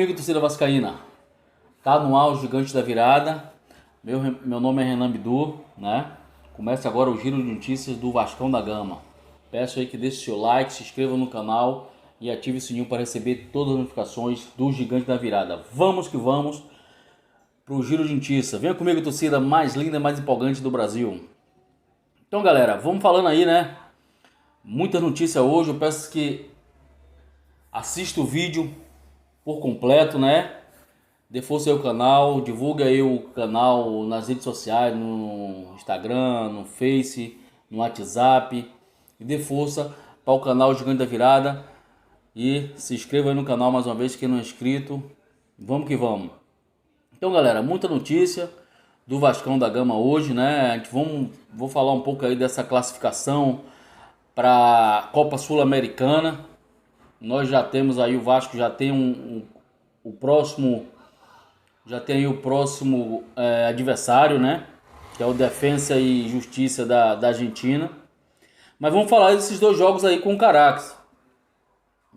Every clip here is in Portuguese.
comigo, torcida vascaína. Tá no ar o Gigante da Virada. Meu nome é Renan Bidu, né? Começa agora o giro de notícias do Vascão da Gama. Peço aí que deixe seu like, se inscreva no canal e ative o sininho para receber todas as notificações do Gigante da Virada. Vamos que vamos pro giro de notícias. Venha comigo, torcida mais linda e mais empolgante do Brasil. Então, galera, vamos falando aí, né? Muita notícia hoje. Eu peço que assista o vídeo por completo, né? Dê força aí ao canal, divulgue aí o canal nas redes sociais, no Instagram, no Face, no WhatsApp. E dê força para o canal Gigante da Virada. E se inscreva aí no canal mais uma vez, quem não é inscrito. Vamos que vamos. Então, galera, muita notícia do Vascão da Gama hoje, né? Vou falar um pouco aí dessa classificação para a Copa Sul-Americana. Nós já temos aí, o Vasco já tem o próximo adversário, né? Que é o Defensa e Justiça da Argentina. Mas vamos falar desses dois jogos aí com o Caracas.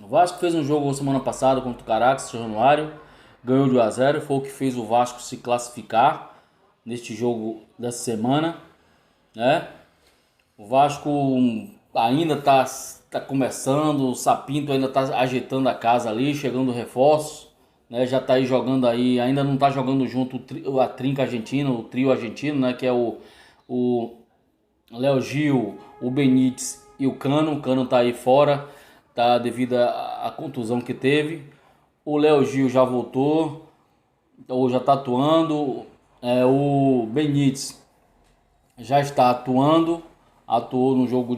O Vasco fez um jogo semana passada contra o Caracas, São Januário. Ganhou de 1-0, foi o que fez o Vasco se classificar neste jogo dessa semana, né? O Vasco ainda está começando, o Sapinto ainda está ajeitando a casa ali, chegando reforços, né? Já está aí jogando aí, ainda não está jogando junto a trinca argentina, o trio argentino, né? Que é o Léo Gil, o Benítez e o Cano. O Cano está aí fora, tá, devido à contusão que teve. O Léo Gil já voltou, ou já está atuando. O Benítez já está atuando, atuou no jogo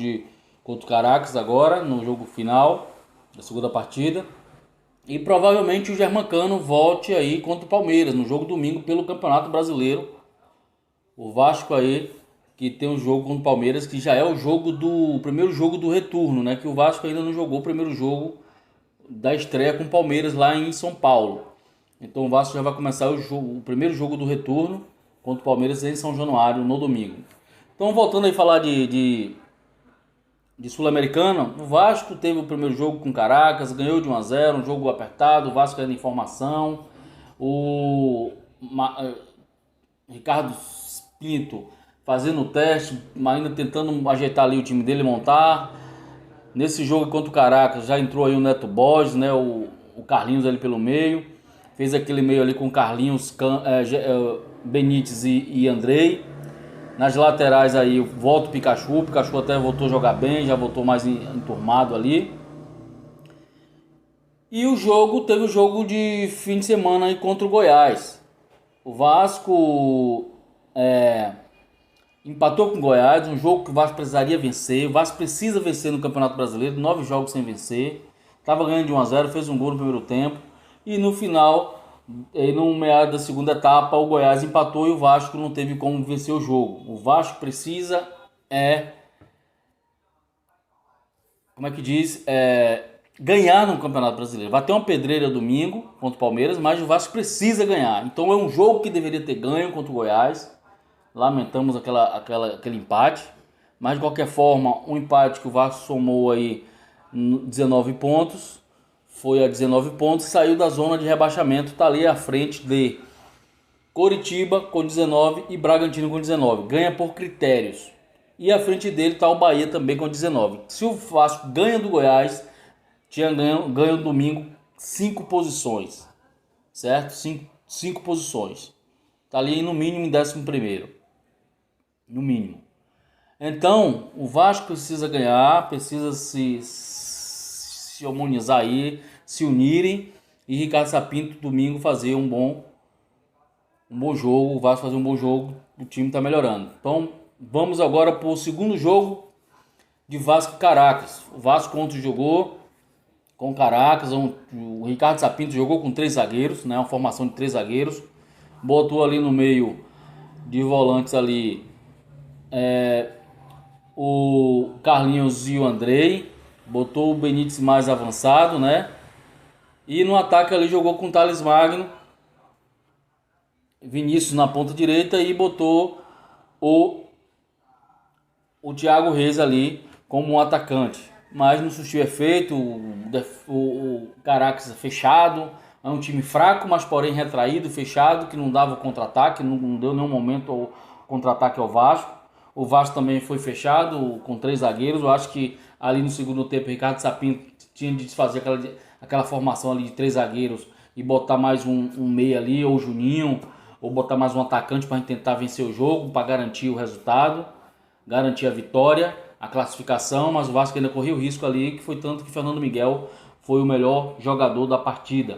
contra o Caracas agora, no jogo final da segunda partida. E provavelmente o Germancano volte aí contra o Palmeiras, no jogo domingo pelo Campeonato Brasileiro. O Vasco aí, que tem um jogo contra o Palmeiras, que já é o primeiro jogo do retorno, né? Que o Vasco ainda não jogou o primeiro jogo da estreia com o Palmeiras lá em São Paulo. Então o Vasco já vai começar o primeiro jogo do retorno contra o Palmeiras em São Januário no domingo. Então, voltando aí a falar de Sul-Americana, o Vasco teve o primeiro jogo com Caracas, ganhou de 1-0, um jogo apertado, o Vasco ainda em formação. Ricardo Pinto fazendo o teste, ainda tentando ajeitar ali o time dele, montar. Nesse jogo contra o Caracas já entrou aí o Neto Borges, né? O Carlinhos ali pelo meio. Fez aquele meio ali com Carlinhos, Benítez e Andrei. Nas laterais aí volta o Pikachu. O Pikachu até voltou a jogar bem, já voltou mais enturmado ali. E teve o jogo de fim de semana aí contra o Goiás. O Vasco empatou com o Goiás, um jogo que o Vasco precisaria vencer. O Vasco precisa vencer no Campeonato Brasileiro, 9 jogos sem vencer. Estava ganhando de 1-0, fez um gol no primeiro tempo. E no final, no meado da segunda etapa, o Goiás empatou e o Vasco não teve como vencer o jogo. O Vasco precisa ganhar no Campeonato Brasileiro. Vai ter uma pedreira domingo contra o Palmeiras, mas o Vasco precisa ganhar. Então é um jogo que deveria ter ganho contra o Goiás. Lamentamos aquele empate, mas de qualquer forma, um empate que o Vasco somou aí 19 pontos, foi a 19 pontos, saiu da zona de rebaixamento, está ali à frente de Coritiba com 19 e Bragantino com 19, ganha por critérios. E à frente dele está o Bahia também com 19. Se o Vasco ganha do Goiás, tinha ganho no domingo 5 posições, certo? 5 posições. Está ali no mínimo em 11º. No mínimo. Então, o Vasco precisa ganhar, precisa se harmonizar aí, se unirem e Ricardo Sapinto domingo fazer um bom jogo. O Vasco fazer um bom jogo, o time está melhorando. Então, vamos agora para o segundo jogo de Vasco e Caracas. O Vasco ontem jogou com Caracas, o Ricardo Sapinto jogou com 3 zagueiros, né, uma formação de 3 zagueiros. Botou ali no meio de volantes ali o Carlinhos e o Andrei. Botou o Benítez mais avançado, né? E no ataque ali jogou com o Thales Magno, Vinícius na ponta direita e botou o Thiago Reis ali como um atacante. Mas não surtiu efeito, o Caracas fechado, É um time fraco, mas porém retraído, fechado, que não dava contra-ataque, não deu nenhum momento o contra-ataque ao Vasco. O Vasco também foi fechado com 3 zagueiros. Eu acho que ali no segundo tempo o Ricardo Sapinto tinha de desfazer aquela formação ali de 3 zagueiros e botar mais um meia ali, ou o Juninho, ou botar mais um atacante para tentar vencer o jogo, para garantir o resultado, garantir a vitória, a classificação, mas o Vasco ainda correu o risco ali, que foi tanto que Fernando Miguel foi o melhor jogador da partida.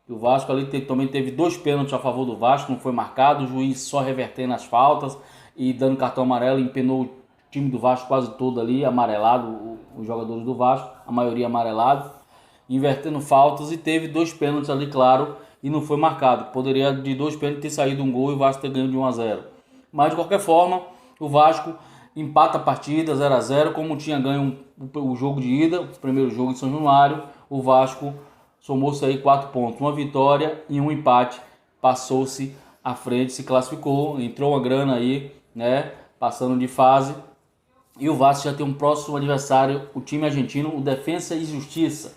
O Vasco ali também teve 2 pênaltis a favor do Vasco, não foi marcado, o juiz só revertendo as faltas e dando cartão amarelo, empenou o time do Vasco quase todo ali, amarelado, os jogadores do Vasco, a maioria amarelado, invertendo faltas, e teve 2 pênaltis ali, claro, e não foi marcado. Poderia de 2 pênaltis ter saído um gol e o Vasco ter ganho de 1-0. Mas de qualquer forma, o Vasco empata a partida 0-0, como tinha ganho o jogo de ida, o primeiro jogo em São Januário. O Vasco somou-se aí 4 pontos, uma vitória e um empate, passou-se à frente, se classificou, entrou uma grana aí, né, passando de fase. E o Vasco já tem um próximo adversário, o time argentino, o Defensa e Justiça,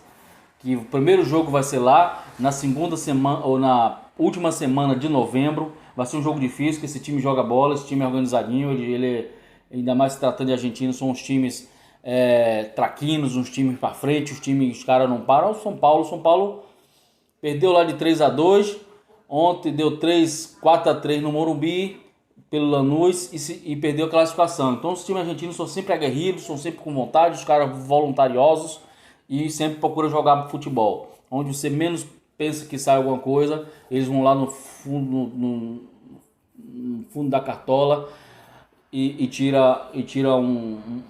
que o primeiro jogo vai ser lá na segunda semana ou na última semana de novembro. Vai ser um jogo difícil, que esse time joga bola, esse time é organizadinho, ele ainda mais se tratando de argentino, são uns times traquinos, uns times para frente, os caras não param. O São Paulo perdeu lá de 3-2, ontem deu 4-3 no Morumbi pelo Lanús e perdeu a classificação. Então os times argentinos são sempre aguerridos, são sempre com vontade, os caras voluntariosos e sempre procuram jogar futebol. Onde você menos pensa que sai alguma coisa, eles vão lá no fundo da cartola e tira um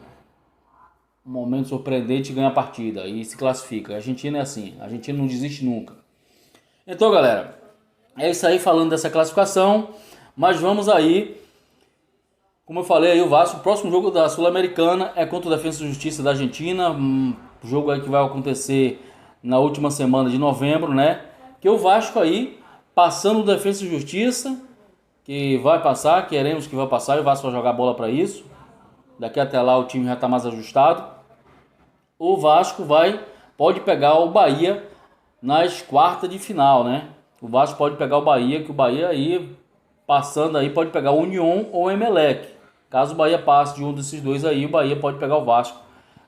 momento surpreendente e ganha a partida e se classifica. A Argentina é assim, a Argentina não desiste nunca. Então, galera, é isso aí falando dessa classificação, mas vamos aí, como eu falei aí, o Vasco, o próximo jogo da Sul-Americana é contra o Defensa e Justiça da Argentina, jogo aí que vai acontecer na última semana de novembro, né? Que o Vasco aí, passando o Defensa e Justiça, que vai passar, queremos que vai passar, e o Vasco vai jogar bola para isso. Daqui até lá o time já está mais ajustado. O Vasco pode pegar o Bahia nas quartas de final, né? O Vasco pode pegar o Bahia, que o Bahia aí, passando aí, pode pegar o União ou o Emelec. Caso o Bahia passe de um desses dois aí, o Bahia pode pegar o Vasco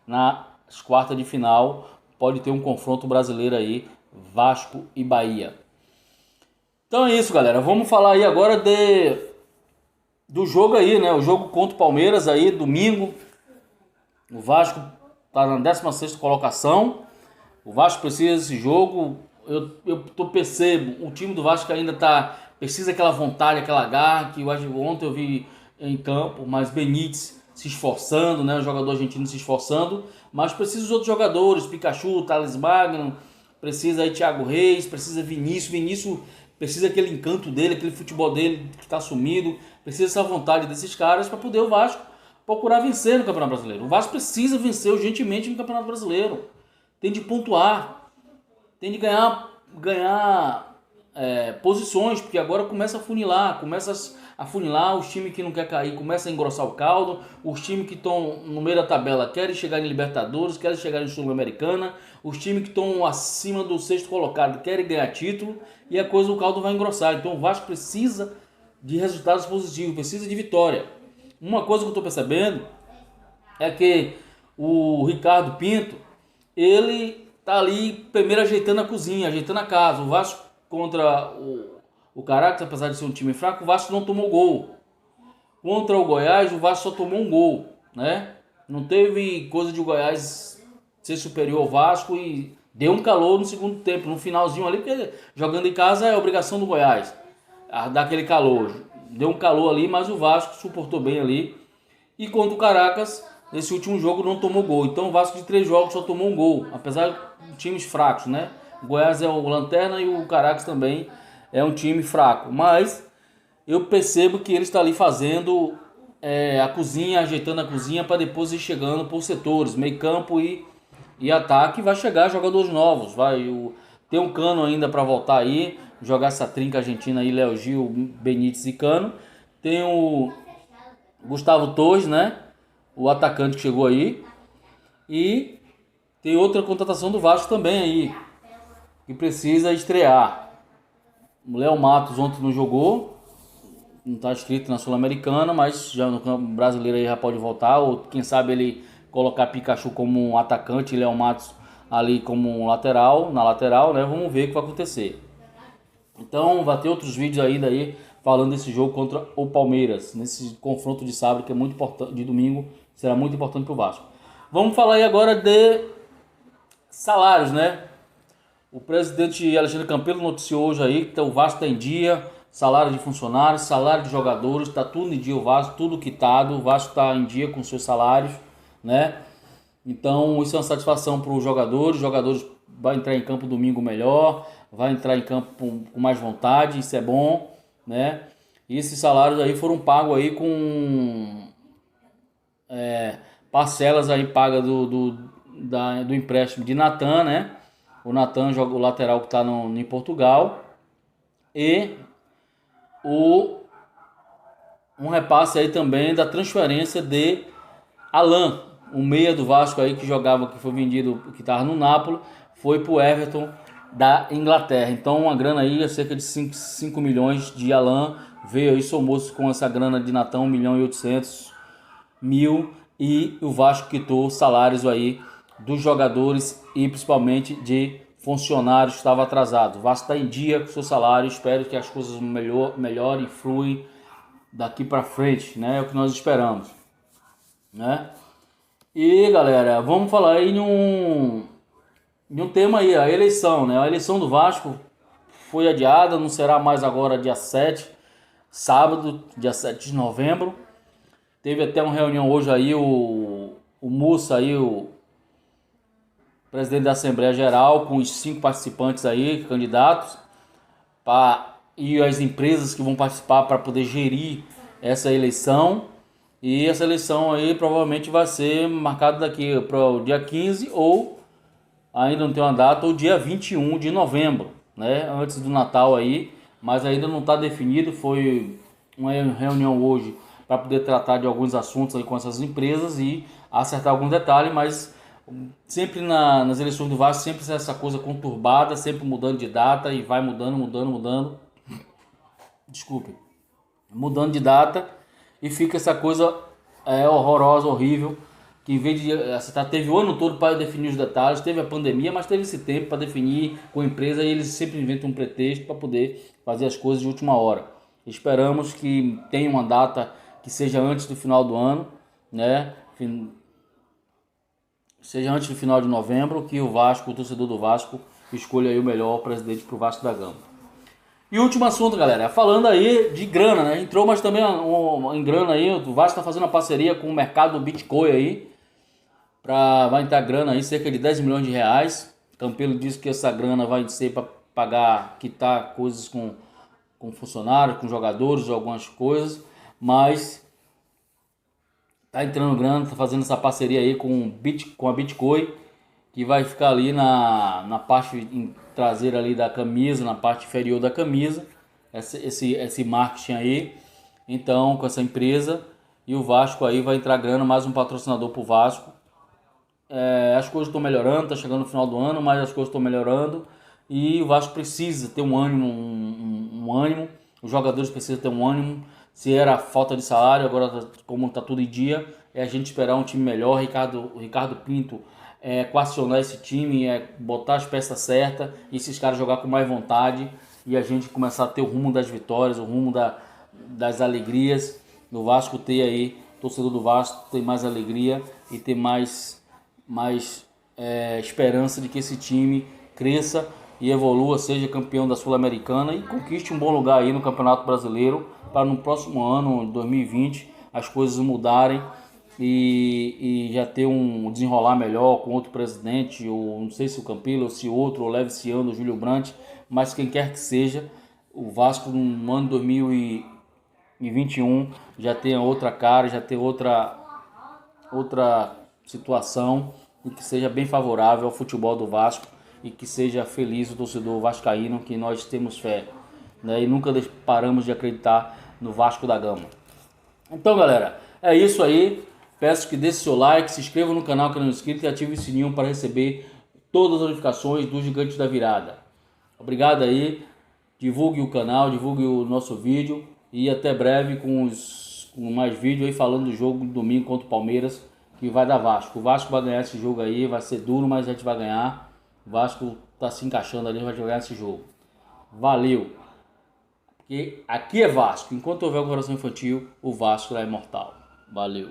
nas quartas de final. Pode ter um confronto brasileiro aí, Vasco e Bahia. Então é isso, galera. Vamos falar aí agora do jogo aí, né? O jogo contra o Palmeiras aí, domingo. O Vasco tá na 16ª colocação. O Vasco precisa desse jogo. Eu percebo, o time do Vasco ainda precisa daquela vontade, aquela garra, que ontem eu vi em campo, mas Benítez se esforçando, né? O jogador argentino se esforçando, mas precisa dos outros jogadores, Pikachu, Thales Magno, precisa aí Thiago Reis, precisa Vinícius precisa aquele encanto dele, aquele futebol dele que está sumido, precisa dessa vontade desses caras para poder o Vasco procurar vencer no Campeonato Brasileiro. O Vasco precisa vencer urgentemente no Campeonato Brasileiro, tem de pontuar, tem de ganhar posições, porque agora começa a funilar os times que não querem cair, começa a engrossar o caldo, os times que estão no meio da tabela querem chegar em Libertadores, querem chegar em Sul-Americana, os times que estão acima do 6º colocado querem ganhar título, e a coisa, o caldo vai engrossar. Então o Vasco precisa de resultados positivos, precisa de vitória. Uma coisa que eu estou percebendo é que o Ricardo Pinto, ele tá ali primeiro ajeitando a cozinha, ajeitando a casa. O Vasco contra o Caracas, apesar de ser um time fraco, o Vasco não tomou gol. Contra o Goiás, o Vasco só tomou um gol, né? Não teve coisa de o Goiás ser superior ao Vasco e deu um calor no segundo tempo, no finalzinho ali, porque jogando em casa é obrigação do Goiás, dar aquele calor. Deu um calor ali, mas o Vasco suportou bem ali. E contra o Caracas, nesse último jogo não tomou gol. Então o Vasco de 3 jogos só tomou um gol, apesar de times fracos, né? O Goiás é o lanterna e o Caracas também é um time fraco. Mas eu percebo que ele está ali fazendo a cozinha, ajeitando a cozinha para depois ir chegando por setores, meio campo e ataque. Vai chegar jogadores novos, tem um Cano ainda para voltar aí, jogar essa trinca argentina aí, Léo Gil, Benítez e Cano. Tem o Gustavo Torres, né? O atacante que chegou aí. E tem outra contratação do Vasco também aí. que precisa estrear. O Léo Matos ontem não jogou, não está inscrito na Sul-Americana, mas já no campo brasileiro aí já pode voltar, ou quem sabe ele colocar Pikachu como um atacante e Léo Matos ali como um lateral, na lateral, né? Vamos ver o que vai acontecer. Então vai ter outros vídeos ainda aí falando desse jogo contra o Palmeiras, nesse confronto de sábado que é muito importante, de domingo, será muito importante para o Vasco. Vamos falar aí agora de salários, né? O presidente Alexandre Campelo noticiou hoje aí que o Vasco está em dia, salário de funcionários, salário de jogadores, está tudo em dia o Vasco, tudo quitado, o Vasco está em dia com seus salários, né? Então isso é uma satisfação para os jogadores vão entrar em campo domingo melhor, vai entrar em campo com mais vontade, isso é bom, né? E esses salários aí foram pagos aí com parcelas aí pagas do empréstimo de Natan, né? O Natan joga o lateral que está em Portugal. E um repasse aí também da transferência de Alan, o meia do Vasco aí que jogava, que foi vendido, que estava no Napoli, foi pro Everton da Inglaterra. Então uma grana aí, cerca de 5 milhões de Alan, veio aí, somou-se com essa grana de Natan, 1.800.000, e o Vasco quitou salários aí dos jogadores e principalmente de funcionários que estavam atrasados. O Vasco está em dia com o seu salário, espero que as coisas melhorem e fluem daqui para frente, né? É o que nós esperamos, né? E galera, vamos falar aí de um tema aí, a eleição, né? A eleição do Vasco foi adiada, não será mais agora dia 7, sábado, dia 7 de novembro. Teve até uma reunião hoje aí, o Mussa aí, o presidente da Assembleia Geral, com os 5 participantes aí, candidatos, e as empresas que vão participar para poder gerir essa eleição. E essa eleição aí provavelmente vai ser marcada daqui para o dia 15 ou ainda não tem uma data, ou dia 21 de novembro, né? Antes do Natal aí, mas ainda não está definido. Foi uma reunião hoje para poder tratar de alguns assuntos aí com essas empresas e acertar alguns detalhes, mas sempre nas eleições do Vasco sempre essa coisa conturbada, sempre mudando de data e vai mudando. Desculpe. Mudando de data e fica essa coisa horrorosa, horrível, que em vez de teve o ano todo para definir os detalhes, teve a pandemia, mas teve esse tempo para definir com a empresa e eles sempre inventam um pretexto para poder fazer as coisas de última hora. Esperamos que tenha uma data que seja antes do final do ano, né? Seja antes do final de novembro, que o Vasco, o torcedor do Vasco, escolha aí o melhor presidente para o Vasco da Gama. E último assunto, galera, falando aí de grana, né? Entrou, mas também em grana aí, o Vasco está fazendo uma parceria com o mercado do Bitcoin aí, vai entrar grana aí, cerca de 10 milhões de reais. Campelo disse que essa grana vai ser para quitar coisas com funcionários, com jogadores, algumas coisas, mas tá entrando grana, tá fazendo essa parceria aí com a Bitcoin, que vai ficar ali na parte traseira ali da camisa, na parte inferior da camisa, esse marketing aí, então com essa empresa, e o Vasco aí vai entrar grana, mais um patrocinador pro Vasco. As coisas estão melhorando, tá chegando no final do ano, mas as coisas estão melhorando, e o Vasco precisa ter um ânimo, os jogadores precisam ter um ânimo. Se era falta de salário, agora como está tudo em dia, é a gente esperar um time melhor. Ricardo Pinto coacionar esse time, botar as peças certas, e esses caras jogar com mais vontade, e a gente começar a ter o rumo das vitórias, o rumo das alegrias, do Vasco ter aí, torcedor do Vasco ter mais alegria e ter mais esperança de que esse time cresça e evolua, seja campeão da Sul-Americana e conquiste um bom lugar aí no Campeonato Brasileiro, para no próximo ano, 2020, as coisas mudarem e já ter um desenrolar melhor com outro presidente, ou não sei se o Campelo, ou se outro, ou leve esse ano, o Júlio Brandt, mas quem quer que seja, o Vasco no ano 2021 já tenha outra cara, já ter outra situação, e que seja bem favorável ao futebol do Vasco, e que seja feliz o torcedor vascaíno, que nós temos fé, né? E nunca paramos de acreditar no Vasco da Gama. Então, galera, é isso aí. Peço que deixe seu like, se inscreva no canal que não é inscrito e ative o sininho para receber todas as notificações dos Gigantes da Virada. Obrigado aí. Divulgue o canal, divulgue o nosso vídeo. E até breve com mais vídeo aí falando do jogo do domingo contra o Palmeiras, que vai dar Vasco. O Vasco vai ganhar esse jogo aí, vai ser duro, mas a gente vai ganhar. O Vasco tá se encaixando ali, vai ganhar esse jogo. Valeu! Porque aqui é Vasco. Enquanto houver um coração infantil, o Vasco é imortal. Valeu!